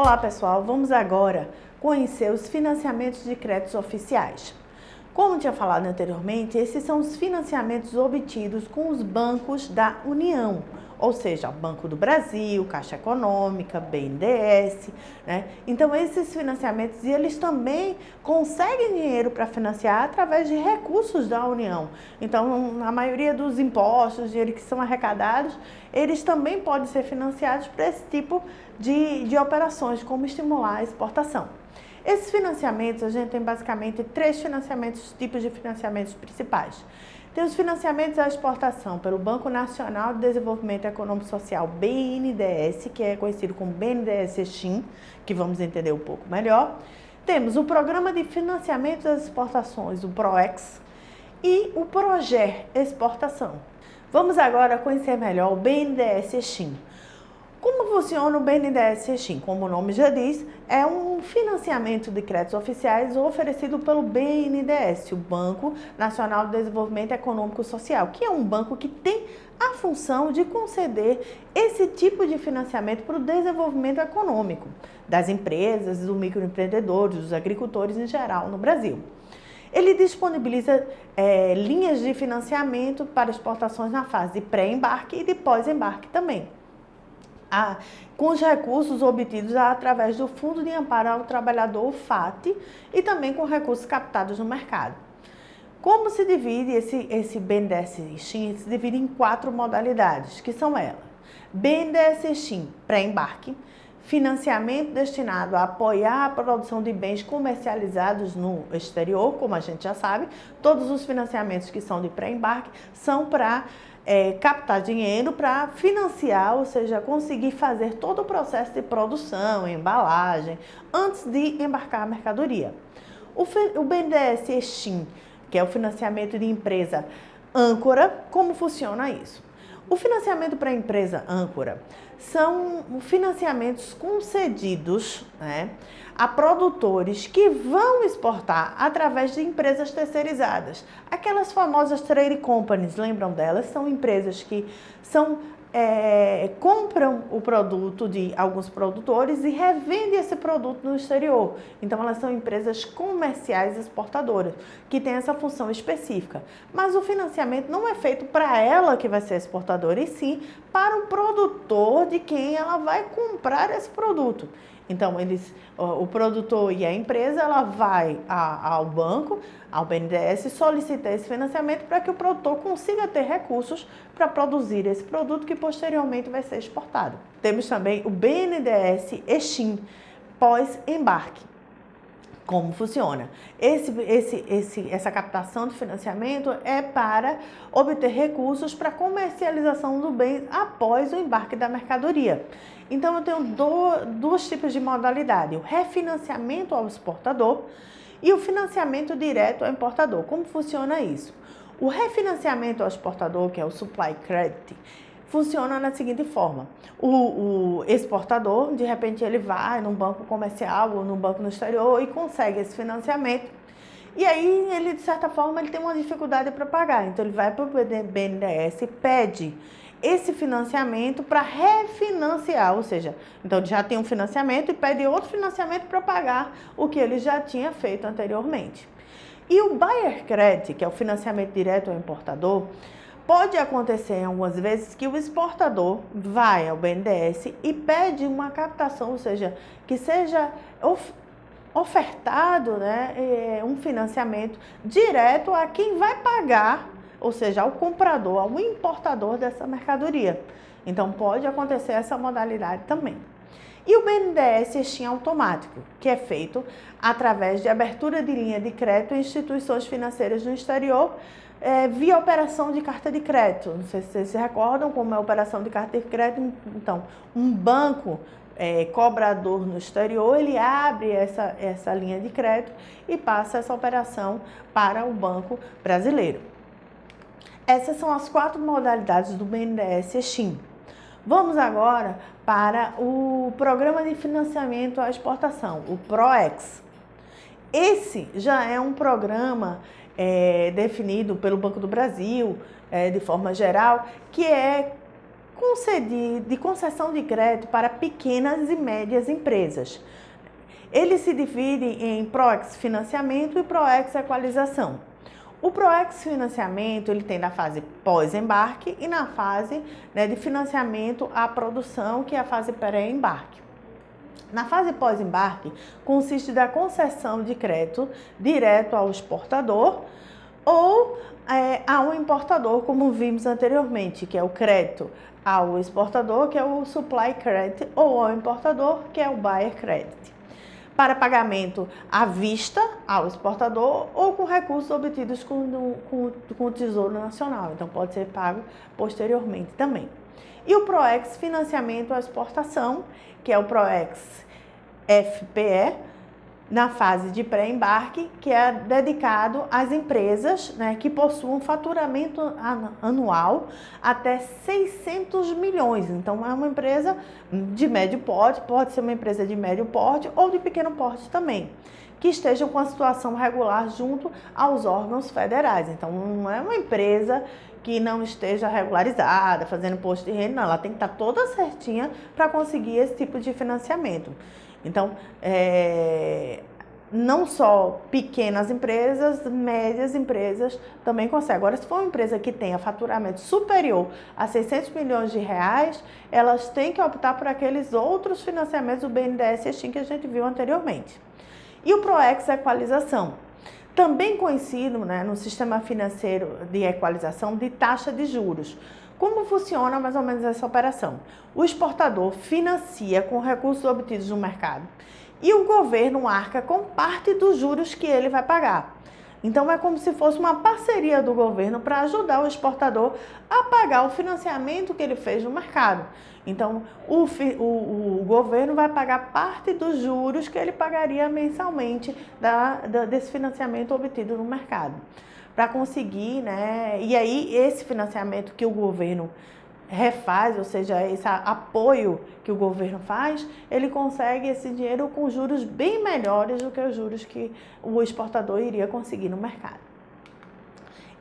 Olá pessoal, vamos agora conhecer os financiamentos de créditos oficiais. Como tinha falado anteriormente, esses são os financiamentos obtidos com os bancos da União, ou seja, o Banco do Brasil, Caixa Econômica, BNDES, né? Então esses financiamentos, eles também conseguem dinheiro para financiar através de recursos da União. Então, a maioria dos impostos, dinheiro que são arrecadados, eles também podem ser financiados para esse tipo de operações, como estimular a exportação. Esses financiamentos, a gente tem basicamente três tipos de financiamentos principais. Tem os financiamentos à exportação pelo Banco Nacional de Desenvolvimento Econômico e Social, BNDES, que é conhecido como BNDES-Exim, que vamos entender um pouco melhor. Temos o Programa de Financiamento das Exportações, o PROEX, e o PROGER Exportação. Vamos agora conhecer melhor o BNDES-Exim. Como funciona o BNDES-Exim? Como o nome já diz, é um financiamento de créditos oficiais oferecido pelo BNDES, o Banco Nacional de Desenvolvimento Econômico e Social, que é um banco que tem a função de conceder esse tipo de financiamento para o desenvolvimento econômico das empresas, dos microempreendedores, dos agricultores em geral no Brasil. Ele disponibiliza linhas de financiamento para exportações na fase de pré-embarque e de pós-embarque também, com os recursos obtidos através do Fundo de Amparo ao Trabalhador, o FAT, e também com recursos captados no mercado. Como se divide esse BNDES-Exim? Se divide em 4 modalidades, que são elas: BNDES-Exim pré-embarque, financiamento destinado a apoiar a produção de bens comercializados no exterior, como a gente já sabe, todos os financiamentos que são de pré-embarque são para captar dinheiro para financiar, ou seja, conseguir fazer todo o processo de produção, embalagem, antes de embarcar a mercadoria. O BNDES-Exim, que é o financiamento de empresa âncora, como funciona isso? O financiamento para a empresa âncora são financiamentos concedidos, né, a produtores que vão exportar através de empresas terceirizadas. Aquelas famosas trade companies, lembram delas? São empresas que compram o produto de alguns produtores e revendem esse produto no exterior. Então, elas são empresas comerciais exportadoras, que têm essa função específica. Mas o financiamento não é feito para ela que vai ser exportadora, e sim para o produtor de quem ela vai comprar esse produto. Então, o produtor e a empresa, ela vai ao banco, ao BNDES, solicitar esse financiamento para que o produtor consiga ter recursos para produzir esse produto que posteriormente vai ser exportado. Temos também o BNDES-Exim pós-embarque. Como funciona? Essa captação de financiamento é para obter recursos para comercialização do bem após o embarque da mercadoria. Então, eu tenho dois tipos de modalidade: o refinanciamento ao exportador e o financiamento direto ao importador. Como funciona isso? O refinanciamento ao exportador, que é o supply credit, funciona da seguinte forma: o exportador, de repente, ele vai num banco comercial ou num banco no exterior e consegue esse financiamento. E aí, ele, de certa forma, ele tem uma dificuldade para pagar. Então, ele vai para o BNDES e pede esse financiamento para refinanciar, ou seja, então ele já tem um financiamento e pede outro financiamento para pagar o que ele já tinha feito anteriormente. E o buyer credit, que é o financiamento direto ao importador, pode acontecer algumas vezes que o exportador vai ao BNDES e pede uma captação, ou seja, que seja ofertado, né, um financiamento direto a quem vai pagar, ou seja, ao comprador, ao importador dessa mercadoria. Então, pode acontecer essa modalidade também. E o BNDES-Exim automático, que é feito através de abertura de linha de crédito em instituições financeiras no exterior, via operação de carta de crédito. Não sei se vocês se recordam como é a operação de carta de crédito. Então, um banco cobrador no exterior, ele abre essa linha de crédito e passa essa operação para o banco brasileiro. Essas são as 4 modalidades do BNDES-Exim. Vamos agora para o Programa de Financiamento à Exportação, o PROEX. Esse já é um programa definido pelo Banco do Brasil, de forma geral, que é de concessão de crédito para pequenas e médias empresas. Ele se divide em ProEx Financiamento e ProEx Equalização. O ProEx Financiamento, ele tem na fase pós-embarque e na fase, né, de financiamento à produção, que é a fase pré-embarque. Na fase pós-embarque, consiste da concessão de crédito direto ao exportador ou ao importador, como vimos anteriormente, que é o crédito ao exportador, que é o Supply Credit, ou ao importador, que é o Buyer Credit, para pagamento à vista ao exportador ou com recursos obtidos com o Tesouro Nacional. Então, pode ser pago posteriormente também. E o ProEx Financiamento à Exportação, que é o ProEx FPE, na fase de pré-embarque, que é dedicado às empresas, né, que possuam faturamento anual até 600 milhões. Então, é uma empresa de médio porte, pode ser uma empresa de médio porte ou de pequeno porte também, que estejam com a situação regular junto aos órgãos federais. Então, não é uma empresa que não esteja regularizada, fazendo imposto de renda, não, ela tem que estar toda certinha para conseguir esse tipo de financiamento. Então, não só pequenas empresas, médias empresas também conseguem. Agora, se for uma empresa que tenha faturamento superior a 600 milhões de reais, elas têm que optar por aqueles outros financiamentos do BNDES e Exim que a gente viu anteriormente. E o ProEx Equalização, também conhecido, né, no sistema financeiro de equalização de taxa de juros. Como funciona mais ou menos essa operação? O exportador financia com recursos obtidos no mercado e o governo arca com parte dos juros que ele vai pagar. Então, é como se fosse uma parceria do governo para ajudar o exportador a pagar o financiamento que ele fez no mercado. Então, o governo vai pagar parte dos juros que ele pagaria mensalmente desse financiamento obtido no mercado, para conseguir, né? E aí, esse financiamento que o governo refaz, ou seja, esse apoio que o governo faz, ele consegue esse dinheiro com juros bem melhores do que os juros que o exportador iria conseguir no mercado.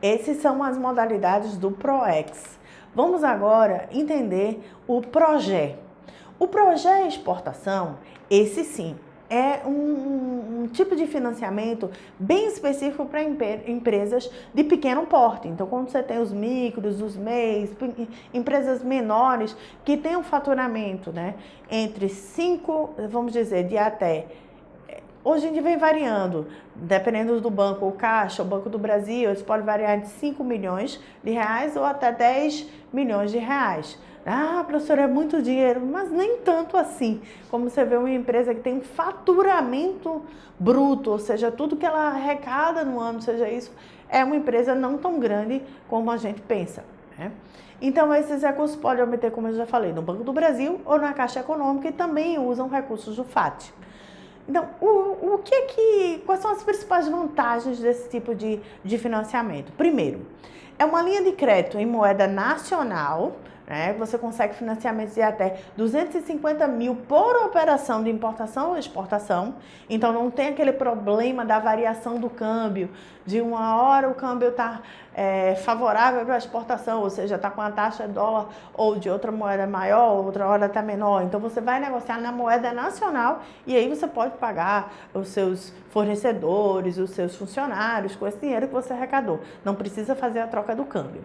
Essas são as modalidades do ProEx. Vamos agora entender o ProGé. O ProGé Exportação, esse sim, é um tipo de financiamento bem específico para empresas de pequeno porte. Então, quando você tem os micros, os MEIs, empresas menores que têm um faturamento, né, entre 5, vamos dizer, de até... Hoje em dia vem variando, dependendo do banco, o Caixa, o Banco do Brasil, eles podem variar de 5 milhões de reais ou até 10 milhões de reais. Ah, professora, é muito dinheiro, mas nem tanto assim. Como você vê uma empresa que tem um faturamento bruto, ou seja, tudo que ela arrecada no ano, seja isso, é uma empresa não tão grande como a gente pensa, né? Então, esses recursos podem obter, como eu já falei, no Banco do Brasil ou na Caixa Econômica e também usam recursos do FAT. Então, quais são as principais vantagens desse tipo de financiamento? Primeiro, é uma linha de crédito em moeda nacional, né? Você consegue financiamentos de até 250 mil por operação de importação ou exportação. Então, não tem aquele problema da variação do câmbio. De uma hora o câmbio está favorável para a exportação, ou seja, está com a taxa de dólar ou de outra moeda maior, outra hora está menor. Então, você vai negociar na moeda nacional e aí você pode pagar os seus fornecedores, os seus funcionários com esse dinheiro que você arrecadou. Não precisa fazer a troca do câmbio.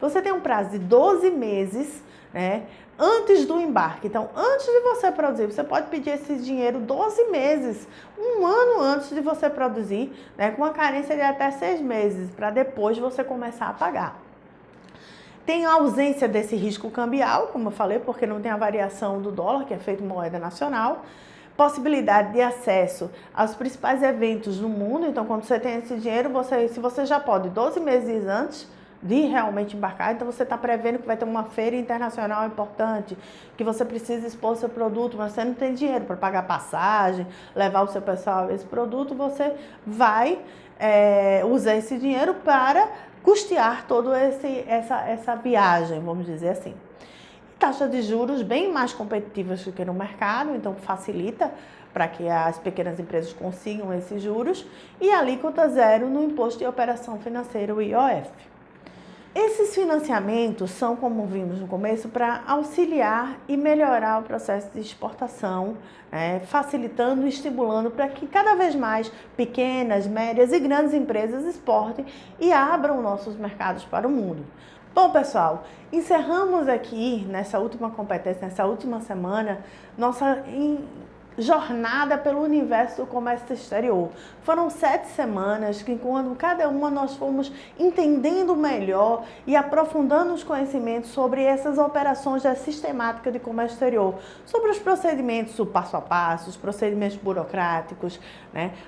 Você tem um prazo de 12 meses, né, antes do embarque. Então, antes de você produzir, você pode pedir esse dinheiro 12 meses, um ano antes de você produzir, né, com uma carência de até 6 meses, para depois você começar a pagar. Tem a ausência desse risco cambial, como eu falei, porque não tem a variação do dólar, que é feito em moeda nacional. Possibilidade de acesso aos principais eventos do mundo. Então, quando você tem esse dinheiro, se você já pode 12 meses antes de realmente embarcar, então você está prevendo que vai ter uma feira internacional importante, que você precisa expor seu produto, mas você não tem dinheiro para pagar passagem, levar o seu pessoal a esse produto, você vai usar esse dinheiro para custear toda essa viagem, vamos dizer assim. Taxas de juros bem mais competitivas do que no mercado, então facilita para que as pequenas empresas consigam esses juros, e alíquota zero no Imposto de Operação Financeira, o IOF. Esses financiamentos são, como vimos no começo, para auxiliar e melhorar o processo de exportação, facilitando e estimulando para que cada vez mais pequenas, médias e grandes empresas exportem e abram nossos mercados para o mundo. Bom, pessoal, encerramos aqui nessa última competência, nessa última semana, nossa jornada pelo universo do comércio exterior. Foram 7 semanas que, quando cada uma nós fomos entendendo melhor e aprofundando os conhecimentos sobre essas operações da sistemática de comércio exterior, sobre os procedimentos, o passo a passo, os procedimentos burocráticos,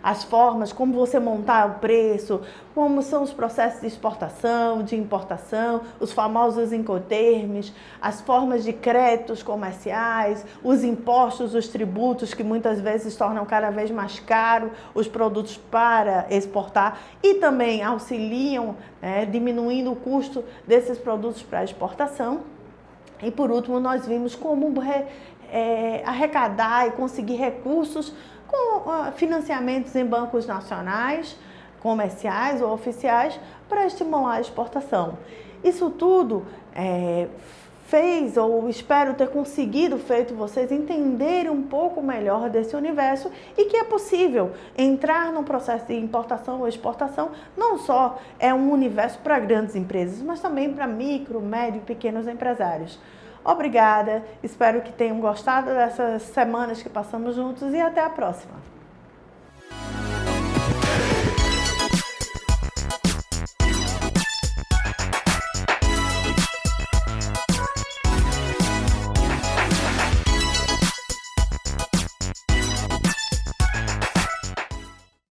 as formas, como você montar o preço, como são os processos de exportação, de importação, os famosos incoterms, as formas de créditos comerciais, os impostos, os tributos que muitas vezes tornam cada vez mais caro os produtos para exportar e também auxiliam, diminuindo o custo desses produtos para exportação. E por último, nós vimos como arrecadar e conseguir recursos com financiamentos em bancos nacionais, comerciais ou oficiais para estimular a exportação. Isso tudo fez, ou espero ter conseguido feito vocês entenderem um pouco melhor desse universo e que é possível entrar no processo de importação ou exportação. Não só é um universo para grandes empresas, mas também para micro, médio e pequenos empresários. Obrigada, espero que tenham gostado dessas semanas que passamos juntos e até a próxima.